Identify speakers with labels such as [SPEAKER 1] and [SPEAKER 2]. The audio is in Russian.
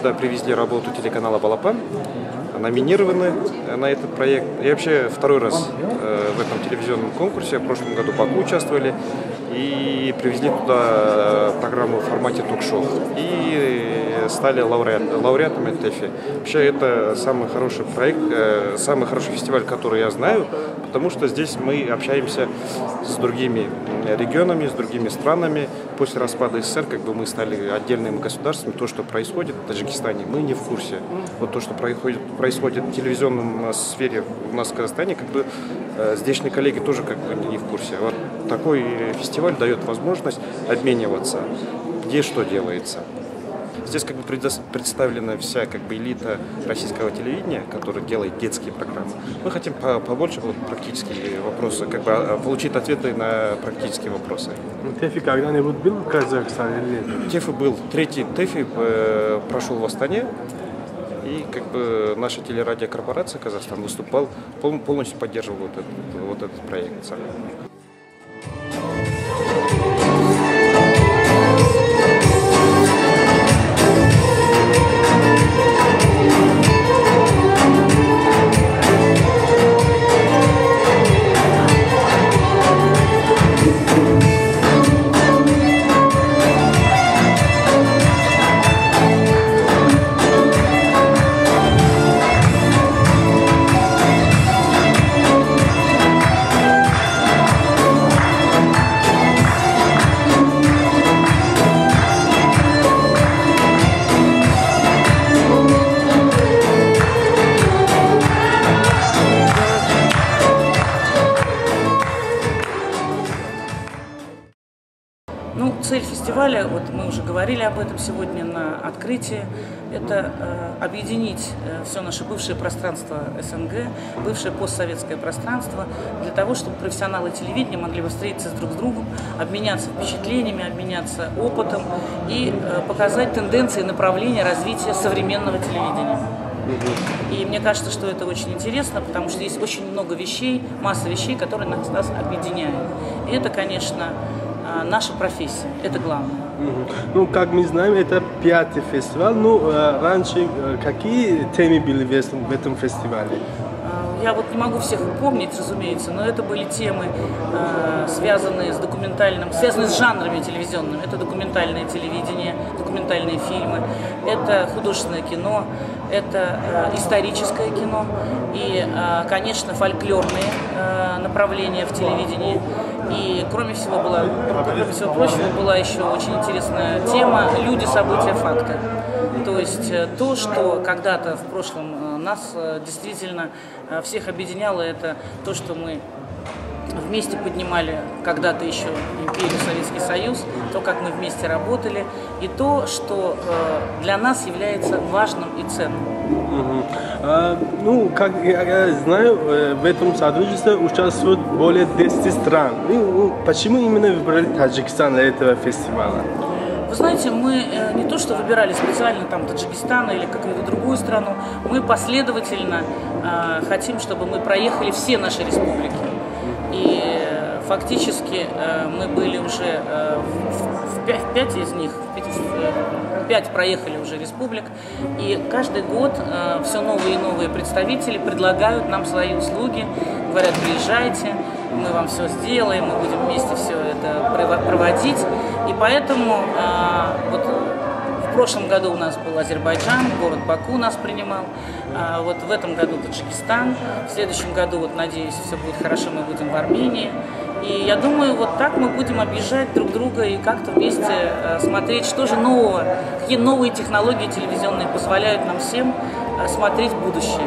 [SPEAKER 1] сюда привезли работу телеканала «Балапан», номинированы на этот проект. И вообще второй раз в этом телевизионном конкурсе, в прошлом году Баку участвовали, и привезли туда программу в формате ток-шоу. И стали лауреатами ТЭФИ. Вообще это самый хороший проект, самый хороший фестиваль, который я знаю, потому что здесь мы общаемся с другими регионами, с другими странами. После распада СССР мы стали отдельным государством. То, что происходит в Таджикистане, мы не в курсе. Вот то, что происходит в телевизионном сфере у нас в Казахстане, здешние коллеги тоже не в курсе. Вот такой фестиваль дает возможность обмениваться, где что делается. Здесь представлена вся элита российского телевидения, которая делает детские программы. Мы хотим побольше практические вопросы, получить ответы на практические вопросы.
[SPEAKER 2] ТЭФИ когда-нибудь был в Казахстане или нет?
[SPEAKER 1] ТЭФИ был, третий ТЭФИ прошел в Астане. И наша телерадиокорпорация «Казахстан» выступал, полностью поддерживал этот проект.
[SPEAKER 3] Цель фестиваля, мы уже говорили об этом сегодня на открытии, это объединить все наше бывшее пространство СНГ, бывшее постсоветское пространство, для того, чтобы профессионалы телевидения могли бы встретиться друг с другом, обменяться впечатлениями, обменяться опытом и показать тенденции и направления развития современного телевидения. И мне кажется, что это очень интересно, потому что есть очень много вещей, масса вещей, которые нас объединяют. И это, конечно, наша профессия, это главное.
[SPEAKER 2] Как мы знаем, это 5-й фестиваль. Раньше какие темы были в этом фестивале?
[SPEAKER 3] Я не могу всех помнить, разумеется, но это были темы, связанные с жанрами телевизионными. Это документальное телевидение, документальные фильмы, это художественное кино, это историческое кино и, конечно, фольклорные направления в телевидении. И, кроме всего прочего, была еще очень интересная тема «Люди, события, факты». То есть то, что когда-то в прошлом нас действительно всех объединяло, это то, что мы вместе поднимали когда-то еще империю, Советский Союз, то, как мы вместе работали, и то, что для нас является важным и ценным.
[SPEAKER 2] Как я знаю, в этом сотрудничестве участвуют более 10 стран. Почему именно выбрали Таджикистан для этого фестиваля?
[SPEAKER 3] Вы знаете, мы не то что выбирали специально Таджикистан или какую-то другую страну, мы последовательно хотим, чтобы мы проехали все наши республики. И фактически мы были уже в 5 из них, 5 проехали уже республик, и каждый год все новые и новые представители предлагают нам свои услуги, говорят: приезжайте, мы вам все сделаем, мы будем вместе все это проводить. И поэтому в прошлом году у нас был Азербайджан, город Баку нас принимал, в этом году Таджикистан, в следующем году, надеюсь, все будет хорошо, мы будем в Армении. И я думаю, так мы будем объезжать друг друга и как-то вместе смотреть, что же нового, какие новые технологии телевизионные позволяют нам всем смотреть в будущее.